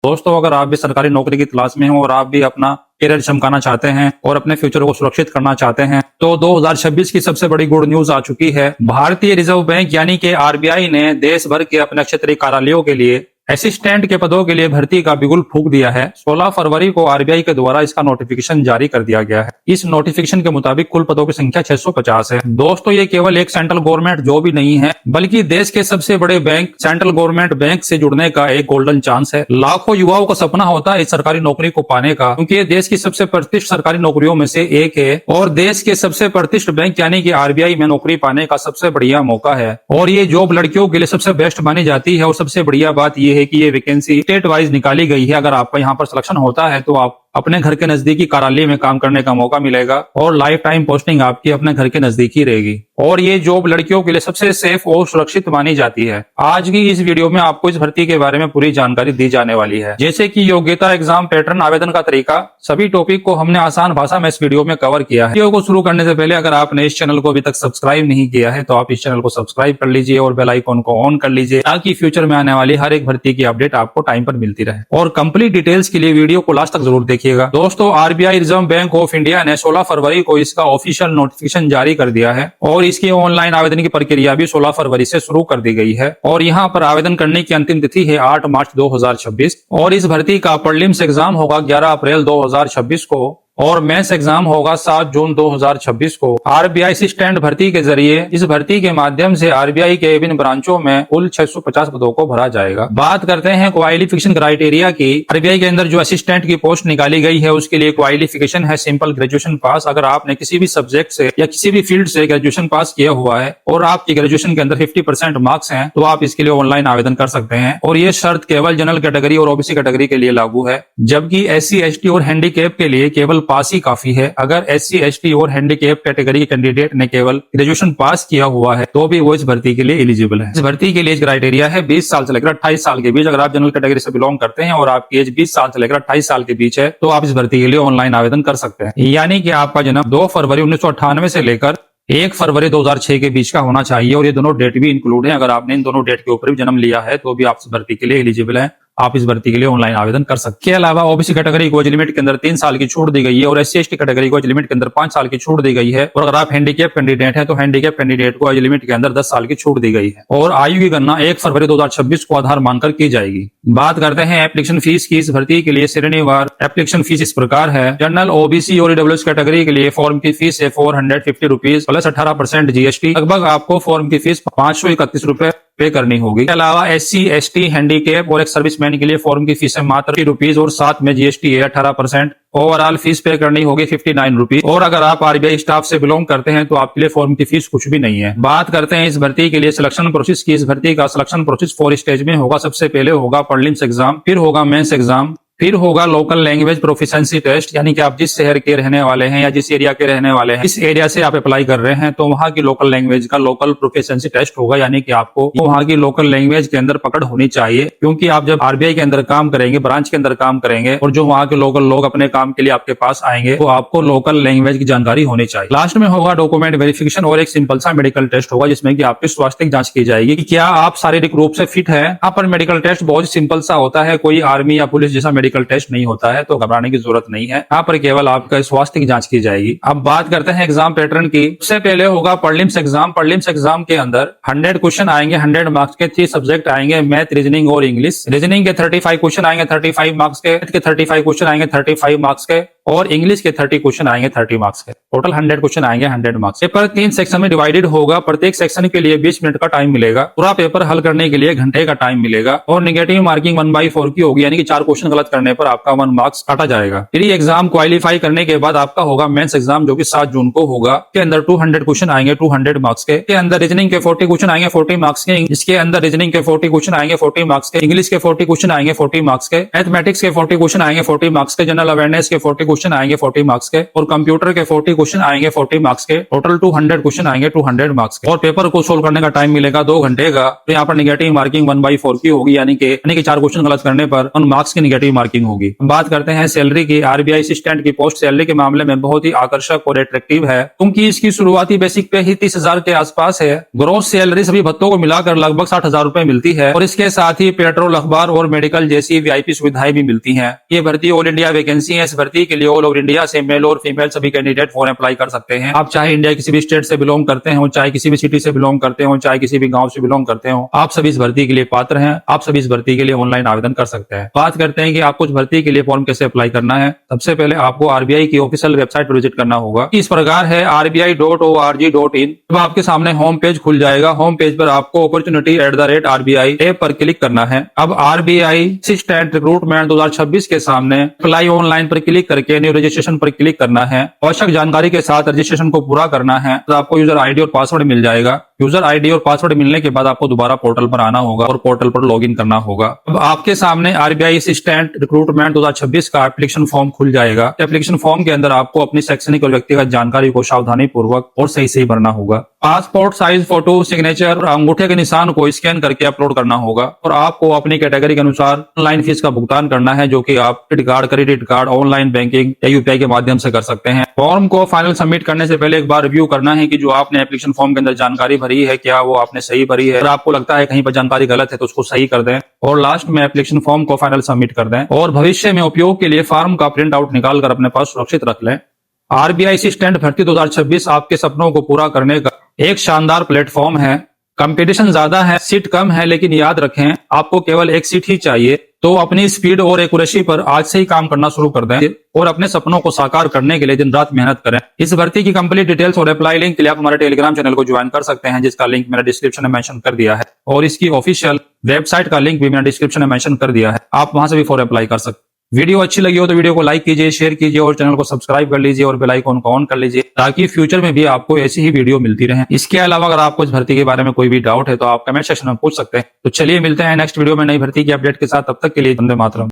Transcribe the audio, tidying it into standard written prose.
दोस्तों, अगर आप भी सरकारी नौकरी की तलाश में हो और आप भी अपना करियर चमकाना चाहते हैं और अपने फ्यूचर को सुरक्षित करना चाहते हैं तो 2026 की सबसे बड़ी गुड न्यूज आ चुकी है। भारतीय रिजर्व बैंक यानी कि आरबीआई ने देश भर के अपने क्षेत्रीय कार्यालयों के लिए असिस्टेंट के पदों के लिए भर्ती का बिगुल फूंक दिया है। 16 फरवरी को आरबीआई के द्वारा इसका नोटिफिकेशन जारी कर दिया गया है। इस नोटिफिकेशन के मुताबिक कुल पदों की संख्या 650 है। दोस्तों, ये केवल एक सेंट्रल गवर्नमेंट जॉब ही नहीं है, बल्कि देश के सबसे बड़े बैंक सेंट्रल गवर्नमेंट बैंक से जुड़ने का एक गोल्डन चांस है। लाखों युवाओं का सपना होता है इस सरकारी नौकरी को पाने का, क्योंकि ये देश की सबसे प्रतिष्ठित सरकारी नौकरियों में से एक है और देश के सबसे प्रतिष्ठित बैंक यानी कि आरबीआई में नौकरी पाने का सबसे बढ़िया मौका है। और ये जॉब लड़कियों के लिए सबसे बेस्ट मानी जाती है। और सबसे बढ़िया बात यह है कि ये वैकेंसी स्टेट वाइज निकाली गई है। अगर आपका यहाँ पर सिलेक्शन होता है तो आप अपने घर के नजदीकी कार्यालय में काम करने का मौका मिलेगा और लाइफ टाइम पोस्टिंग आपकी अपने घर के नजदीक ही रहेगी। और ये जॉब लड़कियों के लिए सबसे सेफ और सुरक्षित मानी जाती है। आज की इस वीडियो में आपको इस भर्ती के बारे में पूरी जानकारी दी जाने वाली है, जैसे कि योग्यता, एग्जाम पैटर्न, आवेदन का तरीका, सभी टॉपिक को हमने आसान भाषा में इस वीडियो में कवर किया है। वीडियो को शुरू करने से पहले अगर आपने इस चैनल को अभी तक सब्सक्राइब नहीं किया है तो आप इस चैनल को सब्सक्राइब कर लीजिए और बेल आइकन को ऑन कर लीजिए, ताकि फ्यूचर में आने वाली हर एक भर्ती की अपडेट आपको टाइम पर मिलती रहे। और कंप्लीट डिटेल्स के लिए वीडियो को लास्ट तक जरूर देखिएगा। दोस्तों, RBI reserve bank of India ने 16 फरवरी को इसका ऑफिशियल नोटिफिकेशन जारी कर दिया है और इसकी ऑनलाइन आवेदन की प्रक्रिया भी 16 फरवरी से शुरू कर दी गई है। और यहाँ पर आवेदन करने की अंतिम तिथि है 8 मार्च 2026 और इस भर्ती का प्रीलिम्स एग्जाम होगा 11 अप्रैल 2026 को और मेंस एग्जाम होगा 7 जून 2026 को। आरबीआई असिस्टेंट भर्ती के जरिए इस भर्ती के माध्यम से आरबीआई के विभिन्न ब्रांचों में कुल 650 पदों को भरा जाएगा। बात करते हैं क्वालिफिकेशन क्राइटेरिया की। आरबीआई के अंदर जो असिस्टेंट की पोस्ट निकाली गई है उसके लिए क्वालिफिकेशन है सिंपल ग्रेजुएशन पास। अगर आपने किसी भी सब्जेक्ट से या किसी भी फील्ड से ग्रेजुएशन पास किया हुआ है और आपकी ग्रेजुएशन के अंदर 50% मार्क्स हैं तो आप इसके लिए ऑनलाइन आवेदन कर सकते हैं। और ये शर्त केवल जनरल कैटेगरी और ओबीसी कैटेगरी के लिए लागू है, जबकि एससी, एसटी और हैंडीकैप के लिए केवल पास ही काफी है। अगर एससी, एसटी और हैंडीकैप कैटेगरी के कैंडिडेट ने केवल ग्रेजुएशन पास किया हुआ है तो भी वो इस भर्ती के लिए एलिजिबल है। इस भर्ती के लिए क्राइटेरिया है 20 साल से लेकर 28 साल के बीच। अगर आप जनरल कैटेगरी से बिलोंग करते हैं और आपकी एज 20 साल से लेकर 28 साल के बीच है तो आप इस भर्ती के लिए ऑनलाइन आवेदन कर सकते हैं। यानी कि आपका जन्म 2 फरवरी 1998 से लेकर 1 फरवरी 2006 के बीच का होना चाहिए और ये दोनों डेट भी इंक्लूड है। अगर आपने इन दोनों डेट के ऊपर भी जन्म लिया है तो भी आप इस भर्ती के लिए एलिजिबल है, आप इस भर्ती के लिए ऑनलाइन आवेदन कर सकते हैं। के अलावा ओबीसी कैटेगरी को एज लिमिट के अंदर 3 साल की छूट दी गई है और एससी एसटी कैटेगरी को एज लिमिट के अंदर 5 साल की छूट दी गई है। और अगर आप हैंडीकैप कैंडिडेट हैं तो हैंडीकैप कैंडिडेट को एज लिमिट के अंदर 10 साल की छूट दी गई है। और आयु की गणना 1 फरवरी 2026 को आधार मानकर की जाएगी। बात करते हैं एप्लीकेशन फीस की। इस भर्ती के लिए श्रेणीवार एप्लीकेशन फीस इस प्रकार है। जनरल, ओबीसी और ईडब्ल्यूएस कैटेगरी के लिए फॉर्म की फीस है 450 रुपीज प्लस 18% जीएसटी। लगभग आपको फॉर्म की फीस 531 रुपए पे करनी होगी। इसके अलावा एससी, एसटी, हैंडीकैप और एक सर्विसमैन के लिए फॉर्म की फीस है मात्र 30 रुपीज और साथ में जीएसटी है 18%। ओवरऑल फीस पे करनी होगी 59 रुपीज। और अगर आप आरबीआई स्टाफ से बिलोंग करते हैं तो आपके लिए फॉर्म की फीस कुछ भी नहीं है। बात करते हैं इस भर्ती के लिए सिलेक्शन प्रोसेस की। इस भर्ती का सिलेक्शन प्रोसेस 4 स्टेज में होगा। सबसे पहले होगा प्रीलिम्स एग्जाम, फिर होगा मेंस एग्जाम, फिर होगा लोकल लैंग्वेज प्रोफिशिएंसी टेस्ट, यानी कि आप जिस शहर के रहने वाले हैं या जिस एरिया के रहने वाले हैं, इस एरिया से आप अप्लाई कर रहे हैं तो वहां की लोकल लैंग्वेज का लोकल प्रोफिशिएंसी टेस्ट होगा। यानी कि आपको वहां की लोकल लैंग्वेज के अंदर पकड़ होनी चाहिए, क्योंकि आप जब आरबीआई के अंदर काम करेंगे, ब्रांच के अंदर काम करेंगे और जो वहां के लोकल लोग अपने काम के लिए आपके पास आएंगे तो आपको लोकल लैंग्वेज की जानकारी होनी चाहिए। लास्ट में होगा डॉक्यूमेंट वेरिफिकेशन और एक सिंपल सा मेडिकल टेस्ट होगा जिसमें कि आपकी स्वास्थ्य जांच की जाएगी कि क्या आप शारीरिक रूप से फिट है। यहाँ पर मेडिकल टेस्ट बहुत सिंपल सा होता है, कोई आर्मी या पुलिस जैसा मेडिकल टेस्ट नहीं होता है, तो घबराने की जरूरत नहीं है। यहाँ पर केवल आपका स्वास्थ्य की जांच की जाएगी। अब बात करते हैं एग्जाम पैटर्न की। सबसे पहले होगा प्रीलिम्स एग्जाम। प्रीलिम्स एग्जाम के अंदर 100 क्वेश्चन आएंगे, 100 मार्क्स के। 3 सब्जेक्ट आएंगे, मैथ, रीजनिंग और इंग्लिश। रीजनिंग के 35 क्वेश्चन आएंगे 35 मार्क्स के, मैथ के 35 क्वेश्चन आएंगे 35 मार्क्स के और इंग्लिश के 30 क्वेश्चन आएंगे 30 मार्क्स के। टोटल 100 क्वेश्चन आएंगे 100 मार्क्स। पेपर 3 सेक्शन में डिवाइडेड होगा। प्रत्येक सेक्शन के लिए 20 मिनट का टाइम मिलेगा। पूरा पेपर हल करने के लिए घंटे का टाइम मिलेगा और नेगेटिव मार्किंग 1/4 की होगी, यानी कि 4 क्वेश्चन गलत करने पर आपका 1 मार्क्स काटा जाएगा। फिर एग्जाम क्वालिफाई करने के बाद आपका होगा मेंस एग्जाम, जो कि 7 जून को होगा। के अंदर 200 क्वेश्चन आएंगे 200 मार्क्स के अंदर रीजनिंग के 40 क्वेश्चन आएंगे 40 मार्क्स के। इसके अंदर रीजनिंग के 40 क्वेश्चन आएंगे 40 मार्क्स के। इंग्लिश के 40 क्वेश्चन आएंगे 40 मार्क्स के। मैथमेटिक्स के 40 क्वेश्चन आएंगे 40 मार्क्स के। जनरल अवेयरनेस के 40 क्वेश्चन आएंगे 40 मार्क्स के और कंप्यूटर के 40 क्वेश्चन आएंगे 40 मार्क्स के। टोटल 200 क्वेश्चन आएंगे 200 मार्क्स के और पेपर को सोल्व करने का टाइम मिलेगा 2 घंटे का। तो यहाँ पर नेगेटिव मार्किंग 1/4 की होगी, यानी कि 4 क्वेश्चन गलत करने पर 1 मार्क्स की नेगेटिव मार्किंग मार्किंग होगी। बात करते हैं सैलरी की। आरबीआई असिस्टेंट की पोस्ट सैलरी के मामले में बहुत ही आकर्षक और अट्रैक्टिव है, क्योंकि इसकी शुरुआती बेसिक पे ही 30,000 के आसपास है। ग्रोस सैलरी सभी भत्तों को मिलाकर लगभग 60,000 रुपए मिलती है और इसके साथ ही पेट्रोल, अखबार और मेडिकल जैसी वीआईपी सुविधाएं भी मिलती हैं। ये भर्ती ऑल इंडिया वैकेंसी है। इस भर्ती के लिए ऑल ओवर इंडिया से मेल और फीमेल सभी कैंडिडेट फॉर्म अप्लाई कर सकते हैं। आप चाहे इंडिया किसी भी स्टेट से बिलोंग करते हो, चाहे किसी भी सिटी से बिलोंग करते हो, चाहे किसी भी गांव से बिलोंग करते हो, आप सभी इस भर्ती के लिए पात्र हैं। आप सभी इस भर्ती के लिए ऑनलाइन आवेदन कर सकते हैं। बात करते हैं कि आपको इस भर्ती के लिए फॉर्म कैसे अप्लाई करना है। सबसे पहले आपको आरबीआई की ऑफिशियल वेबसाइट पर विजिट करना होगा। इस प्रकार है rbi.org.in। अब आपके सामने होम पेज खुल जाएगा। होम पेज पर आपको opportunity@RBI टैब पर क्लिक करना है। अब आरबीआई असिस्टेंट रिक्रूटमेंट 2026 के सामने अप्लाई ऑनलाइन पर क्लिक करके न्यू रजिस्ट्रेशन पर क्लिक करना है। आवश्यक जानकारी के साथ रजिस्ट्रेशन को पूरा करना है तो आपको यूजर आईडी और पासवर्ड मिल जाएगा। यूजर आईडी और पासवर्ड मिलने के बाद आपको दोबारा पोर्टल पर आना होगा और पोर्टल पर लॉगिन करना होगा। अब आपके सामने आरबीआई असिस्टेंट रिक्रूटमेंट 2026 का एप्लीकेशन फॉर्म खुल जाएगा। एप्लीकेशन फॉर्म के अंदर आपको अपनी शैक्षणिक और व्यक्तिगत जानकारी को सावधानी पूर्वक और सही सही भरना होगा। पासपोर्ट साइज फोटो, सिग्नेचर और अंगूठे के निशान को स्कैन करके अपलोड करना होगा और आपको अपनी कैटेगरी के अनुसार ऑनलाइन फीस का भुगतान करना है, जो कि आप debit card, credit card, online banking या यूपीआई के माध्यम से कर सकते हैं। फॉर्म को फाइनल सबमिट करने से पहले एक बार रिव्यू करना है कि जो आपने एप्लीकेशन फॉर्म के अंदर जानकारी भरी है क्या वो आपने सही भरी है। अगर आपको लगता है कहीं पर जानकारी गलत है तो उसको सही कर दें और लास्ट में एप्लीकेशन फॉर्म को फाइनल सबमिट कर दें और भविष्य में उपयोग के लिए फॉर्म का प्रिंट आउट निकाल कर अपने पास सुरक्षित रख लें। आरबीआई असिस्टेंट भर्ती 2026 आपके सपनों को पूरा करने का एक शानदार प्लेटफॉर्म है। कंपटीशन ज्यादा है, सीट कम है, लेकिन याद रखें आपको केवल एक सीट ही चाहिए। तो अपनी स्पीड और एक्यूरेसी पर आज से ही काम करना शुरू कर दें और अपने सपनों को साकार करने के लिए दिन रात मेहनत करें। इस भर्ती की कंप्लीट डिटेल्स और अप्लाई लिंक के लिए आप हमारे टेलीग्राम चैनल को ज्वाइन कर सकते हैं, जिसका लिंक मैंने डिस्क्रिप्शन में मेंशन कर दिया है और इसकी ऑफिशियल वेबसाइट का लिंक भी मैंने डिस्क्रिप्शन में मेंशन कर दिया है। आप वहां से भी फॉर अप्लाई कर सकते हैं। वीडियो अच्छी लगी हो तो वीडियो को लाइक कीजिए, शेयर कीजिए और चैनल को सब्सक्राइब कर लीजिए और बेल आइकन को ऑन कर लीजिए, ताकि फ्यूचर में भी आपको ऐसी ही वीडियो मिलती रहे। इसके अलावा अगर आपको इस भर्ती के बारे में कोई भी डाउट है तो आप कमेंट सेक्शन में पूछ सकते हैं। तो चलिए मिलते हैं नेक्स्ट वीडियो में नई भर्ती की अपडेट के साथ। तब तक के लिए वंदे मातरम।